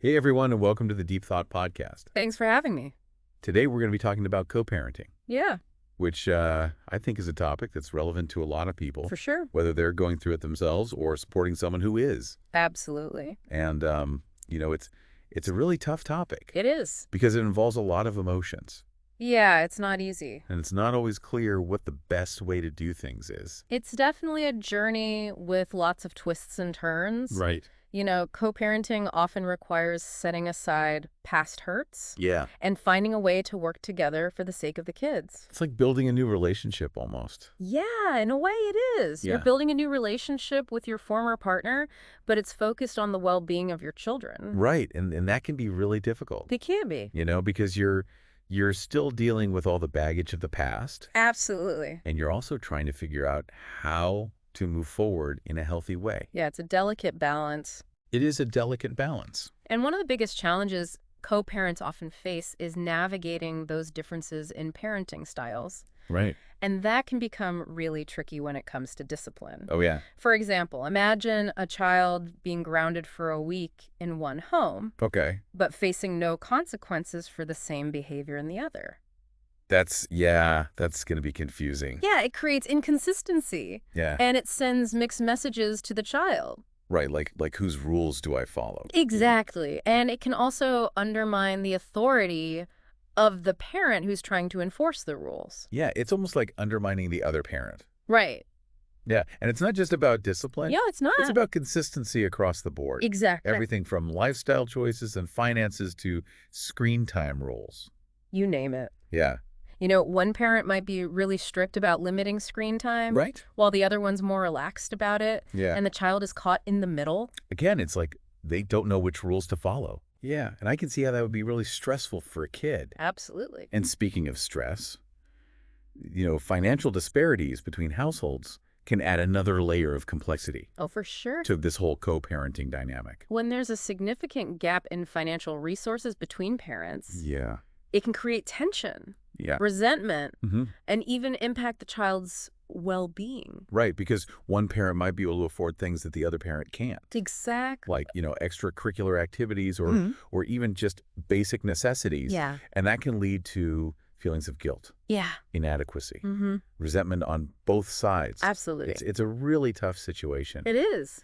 Hey everyone, and welcome to the Deep Thought Podcast. Thanks for having me. Today we're going to be talking about co-parenting, Yeah, which I think is a topic that's relevant to a lot of people, for sure. whether they're going through it themselves or supporting someone who is. Absolutely. And, it's a really tough topic It is. because it involves a lot of emotions, Yeah, it's not easy. and it's not always clear what the best way to do things is. It's definitely a journey with lots of twists and turns. Right. You know, co-parenting often requires setting aside past hurts Yeah. and finding a way to work together for the sake of the kids. It's like building a new relationship almost. Yeah, in a way it is. You're Yeah. building a new relationship with your former partner, but it's focused on the well-being of your children. Right. And that can be really difficult, They can be. because you're still dealing with all the baggage of the past. Absolutely. And you're also trying to figure out how to move forward in a healthy way. Yeah, it's a delicate balance. It is a delicate balance. And one of the biggest challenges co-parents often face is navigating those differences in parenting styles. Right. And that can become really tricky when it comes to discipline. Oh, yeah. For example, imagine a child being grounded for a week in one home, Okay. but facing no consequences for the same behavior in the other. That's going to be confusing. Yeah, it creates inconsistency, Yeah. and it sends mixed messages to the child. Right. Like whose rules do I follow? Exactly. And it can also undermine the authority of the parent who's trying to enforce the rules. Yeah. It's almost like undermining the other parent. Right. Yeah. And it's not just about discipline. Yeah, it's not. It's about consistency across the board. Exactly. Everything from lifestyle choices and finances to screen time rules. You name it. Yeah. You know, one parent might be really strict about limiting screen time, Right. while the other one's more relaxed about it, Yeah. and the child is caught in the middle. Again, it's like they don't know which rules to follow. Yeah, and I can see how that would be really stressful for a kid. Absolutely. And speaking of stress, financial disparities between households can add another layer of complexity Oh, for sure. to this whole co-parenting dynamic. When there's a significant gap in financial resources between parents, Yeah. it can create tension, Yeah. resentment, Hmm. and even impact the child's well-being. Right, because one parent might be able to afford things that the other parent can't. Exactly. Like, extracurricular activities or Mhm. or even just basic necessities. Yeah. And that can lead to feelings of guilt, Yeah. inadequacy, Mm-hmm. resentment on both sides. Absolutely. It's a really tough situation. It is.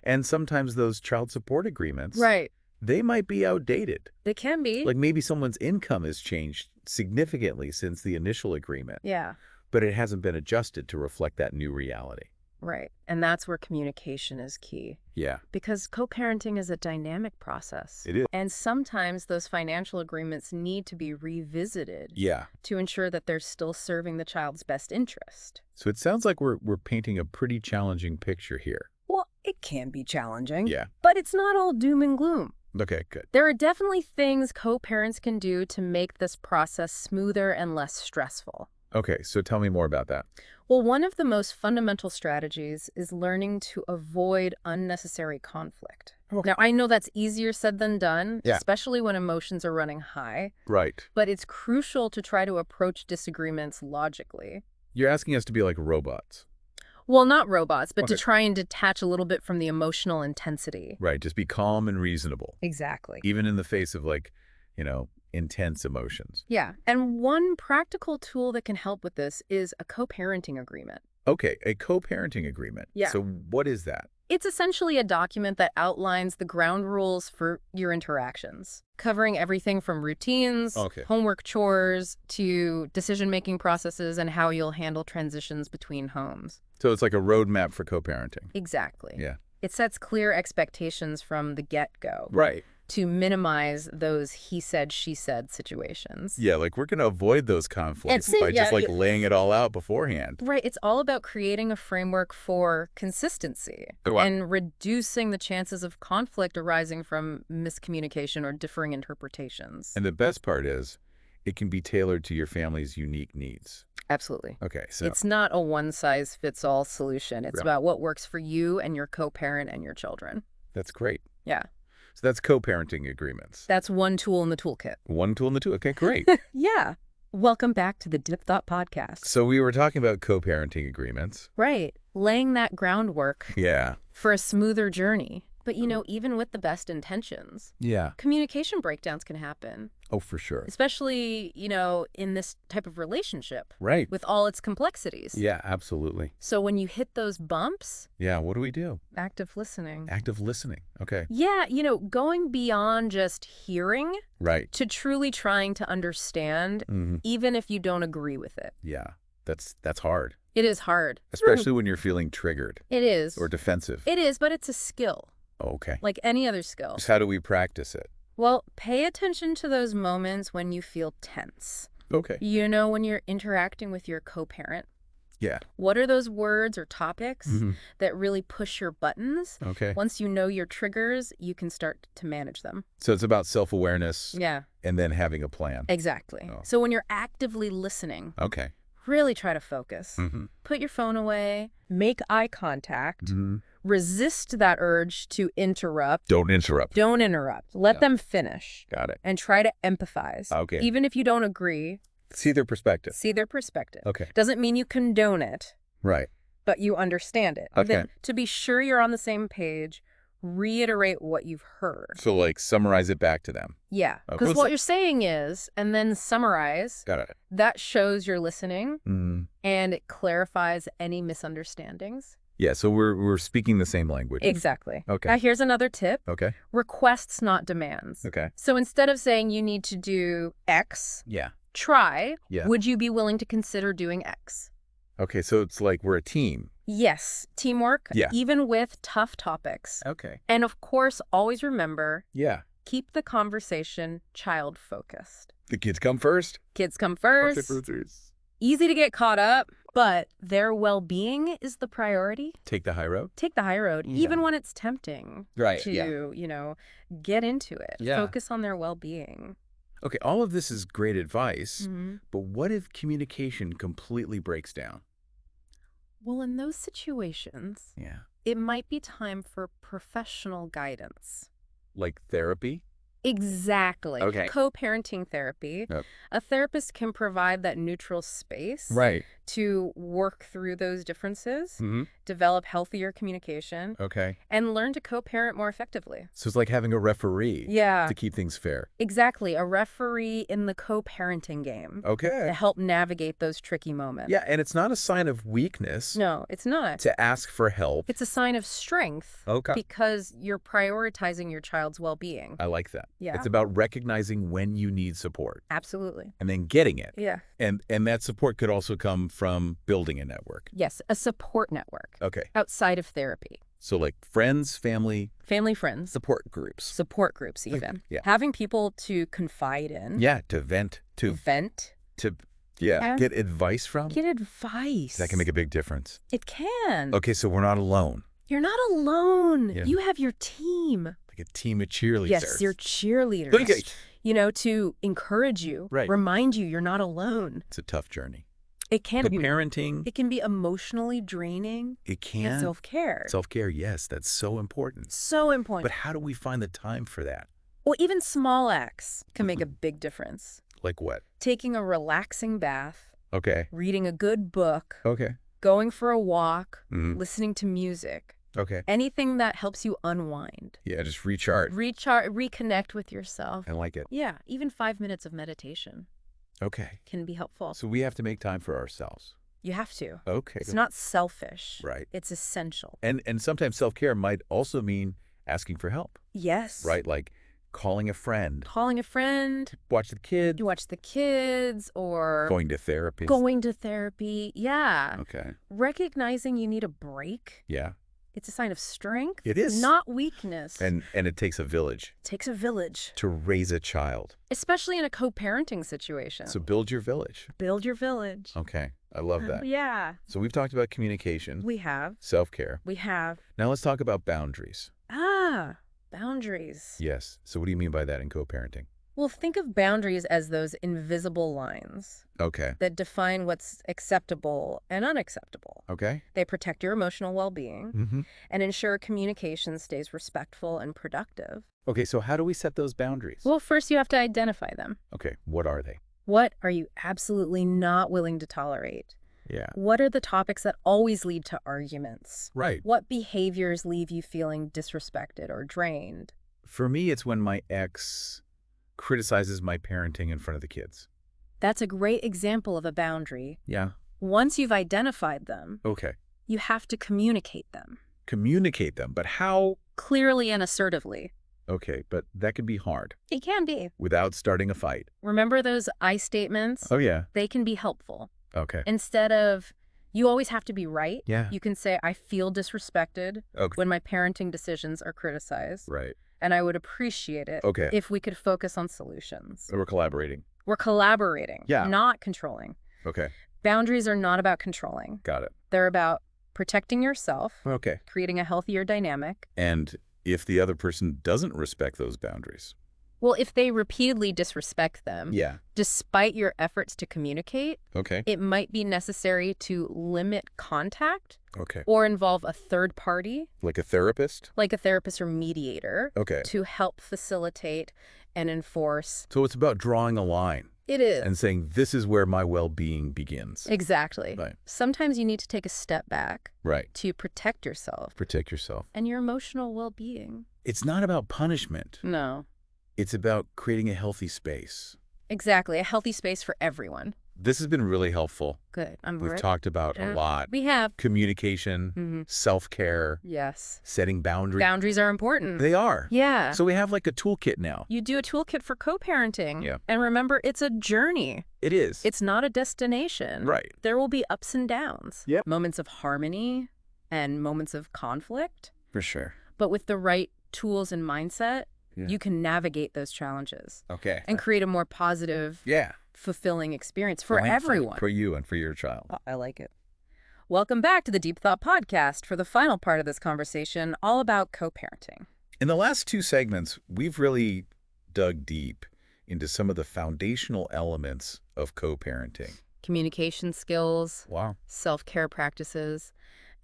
And sometimes those child support agreements, Right. they might be outdated. They can be. Like maybe someone's income has changed significantly since the initial agreement, Yeah. but it hasn't been adjusted to reflect that new reality. Right. And that's where communication is key. Yeah, Because co-parenting is a dynamic process. it is. And sometimes those financial agreements need to be revisited Yeah. to ensure that they're still serving the child's best interest. So it sounds like we're painting a pretty challenging picture here. Well, it can be challenging. Yeah. But it's not all doom and gloom. Okay, good. There are definitely things co-parents can do to make this process smoother and less stressful. Okay, so tell me more about that. Well, one of the most fundamental strategies is learning to avoid unnecessary conflict. Okay. Now, I know that's easier said than done, Yeah. especially when emotions are running high, Right. but it's crucial to try to approach disagreements logically. You're asking us to be like robots. Well, not robots, but to Okay. try and detach a little bit from the emotional intensity. Right, just be calm and reasonable, Exactly. even in the face of intense emotions. Yeah. And one practical tool that can help with this is a co-parenting agreement. Okay, a co-parenting agreement. Yeah. So what is that? It's essentially a document that outlines the ground rules for your interactions, covering everything from routines, Okay. homework chores, to decision-making processes and how you'll handle transitions between homes. So it's like a roadmap for co-parenting. Exactly. Yeah. It sets clear expectations from the get-go Right. to minimize those he said, she said situations. Yeah, like we're going to avoid those conflicts It's- by just yeah, laying it all out beforehand. Right. It's all about creating a framework for consistency Right. and reducing the chances of conflict arising from miscommunication or differing interpretations. And the best part is it can be tailored to your family's unique needs. Absolutely. Okay, so It's not a one-size-fits-all solution. It's Yeah. about what works for you and your co-parent and your children. that's great. Yeah. So that's co-parenting agreements. That's one tool in the toolkit. One tool in the tool. Okay, great. Yeah. Welcome back to the Deep Thought Podcast. So we were talking about co-parenting agreements. Right. Laying that groundwork Yeah. for a smoother journey. But, even with the best intentions, Yeah. communication breakdowns can happen, Oh, for sure. especially, in this type of relationship Right. with all its complexities. Yeah, absolutely. So when you hit those bumps, Yeah, what do we do? active listening. Active listening. Okay. Yeah, going beyond just hearing Right. to truly trying to understand, Mm-hmm. even if you don't agree with it. Yeah, that's hard, It is hard. especially when you're feeling triggered It is. or defensive. It is, but it's a skill, Okay. like any other skill. So how do we practice it? Well, pay attention to those moments when you feel tense. Okay. When you're interacting with your co-parent. Yeah. What are those words or topics Mm-hmm. that really push your buttons? Okay. Once you know your triggers, you can start to manage them. So it's about self-awareness Yeah, and then having a plan. exactly. Oh. So when you're actively listening, Okay. really try to focus. Mm-hmm. Put your phone away, make eye contact, Mm-hmm. resist that urge to interrupt. Don't interrupt. Don't interrupt. Let Yeah. them finish. Got it. And try to empathize. Okay. Even if you don't agree, See their perspective. see their perspective. Okay. Doesn't mean you condone it, Right. but you understand it. Okay. Then, to be sure you're on the same page, reiterate what you've heard. So like summarize it back to them. Yeah. Okay. Because what you're saying is, and then summarize, Got it. that shows you're listening Mm. and it clarifies any misunderstandings. Yeah. So we're speaking the same language. Exactly. Okay. Now, here's another tip. Okay. Requests, not demands. Okay. So instead of saying you need to do X, Yeah. try, Yeah. would you be willing to consider doing X? Okay. So it's like we're a team. Yes, teamwork, Yeah. even with tough topics. Okay. And of course, always remember, Yeah. keep the conversation child-focused. The kids come first. Kids come first. Easy to get caught up, but their well-being is the priority. Take the high road. Take the high road, Yeah. even when it's tempting Right. to, Yeah. get into it. Yeah. Focus on their well-being. Okay. All of this is great advice, Mm-hmm. but what if communication completely breaks down? Well, in those situations, Yeah. it might be time for professional guidance. Like therapy. Exactly. Okay. Co-parenting therapy. Yep. A therapist can provide that neutral space Right. to work through those differences, Mm-hmm. develop healthier communication, Okay. and learn to co-parent more effectively. So it's like having a referee Yeah, to keep things fair. exactly. A referee in the co-parenting game to Okay. help navigate those tricky moments. Yeah, and it's not a sign of weakness No, it's not. to ask for help. It's a sign of strength Okay. because you're prioritizing your child's well-being. I like that. Yeah. It's about recognizing when you need support Absolutely. and then getting it. Yeah. And that support could also come from building a network. Yes, a support network Okay. outside of therapy. So like friends, family, Family, friends, support groups. support groups even. Yeah. Having people to confide in. Yeah, to vent, to Vent. Yeah. get advice from. Get advice. That can make a big difference. It can. Okay, so we're not alone. You're not alone. Yeah. You have your team. Like a team of cheerleaders. Yes, your cheerleaders. Okay. To encourage you, Right. remind you you're not alone. It's a tough journey. It can The be. parenting, It can be emotionally draining. it And can. self-care. Self-care, yes, that's so important. So important. But how do we find the time for that? Well, even small acts can make a big difference. Like what? Taking a relaxing bath, Okay. reading a good book, Okay. going for a walk, Mhm. listening to music, Okay. anything that helps you unwind, Yeah, just recharge. reconnect with yourself. I like it. Yeah, even 5 minutes of meditation Okay. can be helpful. So we have to make time for ourselves. You have to. Okay. It's not selfish. Right. It's essential. And sometimes self-care might also mean asking for help, Yes. right? Like calling a friend, Calling a friend, watch the kid, you watch the kids, or going to therapy. going to therapy. Yeah. Okay. Recognizing you need a break. Yeah. It's a sign of strength. It is. Not weakness. And it takes a village It takes a village, to raise a child. especially in a co-parenting situation. So build your village. Build your village. Okay. I love that. Yeah. So we've talked about communication, We have. self-care. We have. Now let's talk about boundaries. Boundaries. Yes. So what do you mean by that in co-parenting? Well, think of boundaries as those invisible lines Okay. that define what's acceptable and unacceptable. Okay. They protect your emotional well-being Mm-hmm. and ensure communication stays respectful and productive. Okay. So how do we set those boundaries? Well, first you have to identify them. Okay. What are they? What are you absolutely not willing to tolerate? Yeah. What are the topics that always lead to arguments? Right. What behaviors leave you feeling disrespected or drained? For me, it's when my ex criticizes my parenting in front of the kids. That's a great example of a boundary. Yeah. Once you've identified them, Okay. you have to communicate them Communicate them, but how? clearly and assertively. Okay, but that can be hard It can be. without starting a fight. Remember those I statements? Oh, yeah. They can be helpful. Okay. Instead of, you always have to be right, Yeah. you can say, I feel disrespected Okay. when my parenting decisions are criticized, Right. and I would appreciate it Okay. if we could focus on solutions. So we're collaborating. We're collaborating, Yeah. not controlling. Okay. Boundaries are not about controlling. Got it. They're about protecting yourself, Okay. creating a healthier dynamic. And if the other person doesn't respect those boundaries? Well, if they repeatedly disrespect them, Yeah. despite your efforts to communicate, Okay. it might be necessary to limit contact Okay. or involve a third party, Like a therapist? like a therapist or mediator, Okay. to help facilitate and enforce. So it's about drawing a line It is. and saying, this is where my well-being begins. Exactly. Right. Sometimes you need to take a step back Right. to protect yourself Protect yourself. and your emotional well-being. It's not about punishment. No. It's about creating a healthy space. Exactly. A healthy space for everyone. This has been really helpful. Good. We've talked about a lot. We have. Communication, self-care, Yes. setting boundaries. Boundaries are important. They are. Yeah. So we have like a toolkit now. You do a toolkit for co-parenting. Yeah. And remember, it's a journey. It is. It's not a destination. Right. There will be ups and downs. Yep. Moments of harmony and moments of conflict. For sure. But with the right tools and mindset, Yeah. you can navigate those challenges Okay. and create a more positive, Yeah. fulfilling experience for Mindful everyone. For you and for your child. I like it. Welcome back to the Deep Thought Podcast for the final part of this conversation, all about co-parenting. In the last two segments, we've really dug deep into some of the foundational elements of co-parenting. Communication skills, Wow. self-care practices,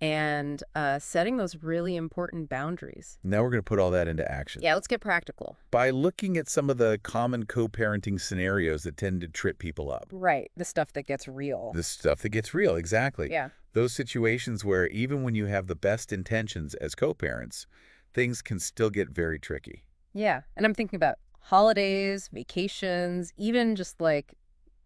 and setting those really important boundaries. Now we're going to put all that into action. Yeah, let's get practical. By looking at some of the common co-parenting scenarios that tend to trip people up. Right, the stuff that gets real. The stuff that gets real, exactly. Yeah. Those situations where even when you have the best intentions as co-parents, things can still get very tricky. Yeah, and I'm thinking about holidays, vacations, even just like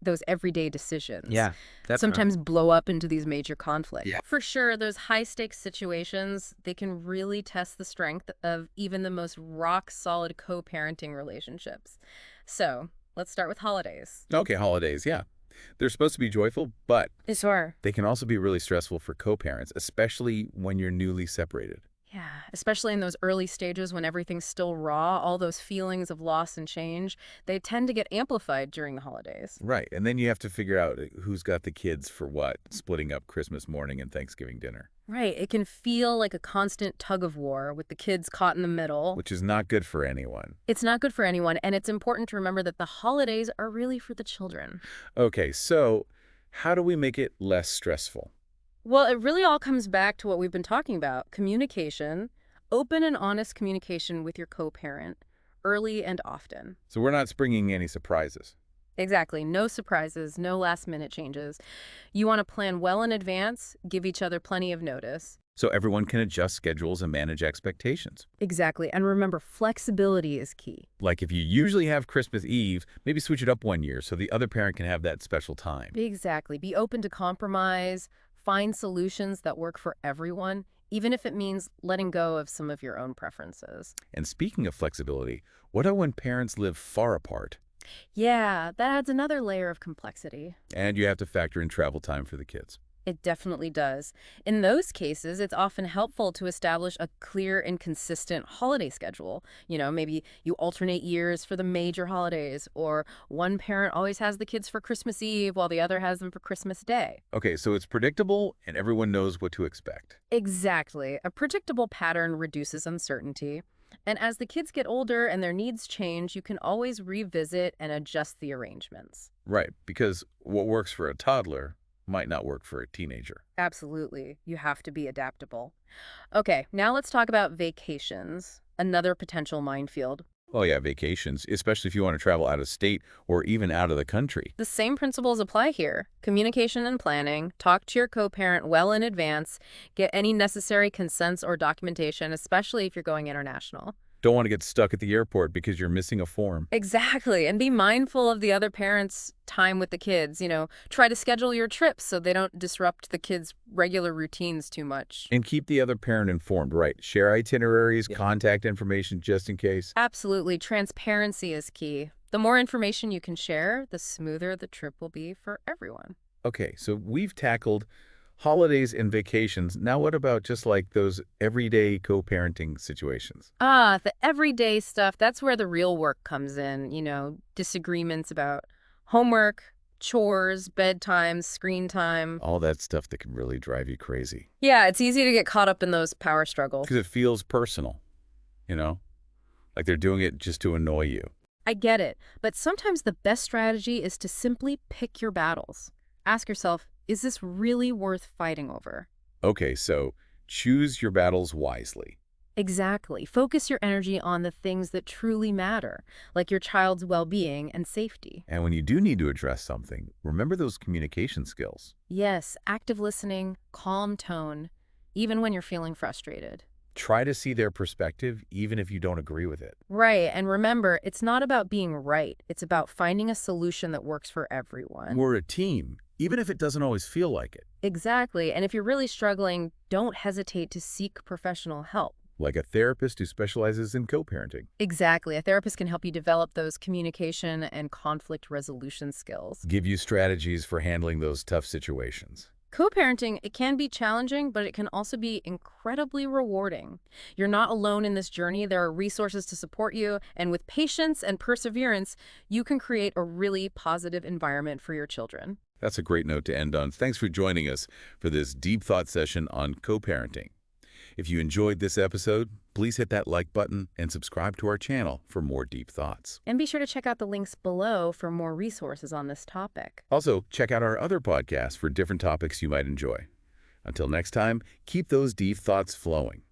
those everyday decisions. Yeah, that's sometimes blow up into these major conflicts. Yeah. For sure, those high-stakes situations, they can really test the strength of even the most rock-solid co-parenting relationships. So, let's start with holidays. Okay, holidays, yeah. They're supposed to be joyful, but Sure. they can also be really stressful for co-parents, especially when you're newly separated. Yeah, especially in those early stages when everything's still raw, all those feelings of loss and change, they tend to get amplified during the holidays. Right, and then you have to figure out who's got the kids for what, splitting up Christmas morning and Thanksgiving dinner. Right, it can feel like a constant tug of war with the kids caught in the middle. Which is not good for anyone. It's not good for anyone, and it's important to remember that the holidays are really for the children. Okay, so how do we make it less stressful? Well, it really all comes back to what we've been talking about. Communication, open and honest communication with your co-parent, early and often. So we're not springing any surprises. Exactly. No surprises, no last-minute changes. You want to plan well in advance, give each other plenty of notice. So everyone can adjust schedules and manage expectations. Exactly. And remember, flexibility is key. Like if you usually have Christmas Eve, maybe switch it up one year so the other parent can have that special time. Exactly. Be open to compromise, find solutions that work for everyone, even if it means letting go of some of your own preferences. And speaking of flexibility, what about when parents live far apart? Yeah, that adds another layer of complexity. And you have to factor in travel time for the kids. It definitely does. In those cases, it's often helpful to establish a clear and consistent holiday schedule. You know, maybe you alternate years for the major holidays, or one parent always has the kids for Christmas Eve while the other has them for Christmas Day. Okay, so it's predictable and everyone knows what to expect. Exactly. A predictable pattern reduces uncertainty. And as the kids get older and their needs change, you can always revisit and adjust the arrangements. Right, because what works for a toddler might not work for a teenager. Absolutely. You have to be adaptable. Okay, now let's talk about vacations, another potential minefield. Oh yeah, vacations, especially if you want to travel out of state or even out of the country. The same principles apply here. Communication and planning, talk to your co-parent well in advance, get any necessary consents or documentation, especially if you're going international. Don't want to get stuck at the airport because you're missing a form. Exactly. And be mindful of the other parent's time with the kids. Try to schedule your trips so they don't disrupt the kids' regular routines too much. And keep the other parent informed, right? Share itineraries, Yeah. contact information just in case. Absolutely. Transparency is key. The more information you can share, the smoother the trip will be for everyone. Okay, so we've tackled holidays and vacations. Now what about just like those everyday co-parenting situations? The everyday stuff, that's where the real work comes in. Disagreements about homework, chores, bedtime, screen time. All that stuff that can really drive you crazy. Yeah, it's easy to get caught up in those power struggles. Because it feels personal, you know? Like they're doing it just to annoy you. I get it, but sometimes the best strategy is to simply pick your battles. Ask yourself, is this really worth fighting over? Okay, so choose your battles wisely. Exactly. Focus your energy on the things that truly matter, like your child's well-being and safety. And when you do need to address something, remember those communication skills. Yes, active listening, calm tone, even when you're feeling frustrated. Try to see their perspective, even if you don't agree with it. Right, and remember, it's not about being right. It's about finding a solution that works for everyone. We're a team, even if it doesn't always feel like it. Exactly, and if you're really struggling, don't hesitate to seek professional help. Like a therapist who specializes in co-parenting. Exactly, a therapist can help you develop those communication and conflict resolution skills. Give you strategies for handling those tough situations. Co-parenting, it can be challenging, but it can also be incredibly rewarding. You're not alone in this journey. There are resources to support you, and with patience and perseverance, you can create a really positive environment for your children. That's a great note to end on. Thanks for joining us for this deep thought session on co-parenting. If you enjoyed this episode, please hit that like button and subscribe to our channel for more deep thoughts. And be sure to check out the links below for more resources on this topic. Also, check out our other podcasts for different topics you might enjoy. Until next time, keep those deep thoughts flowing.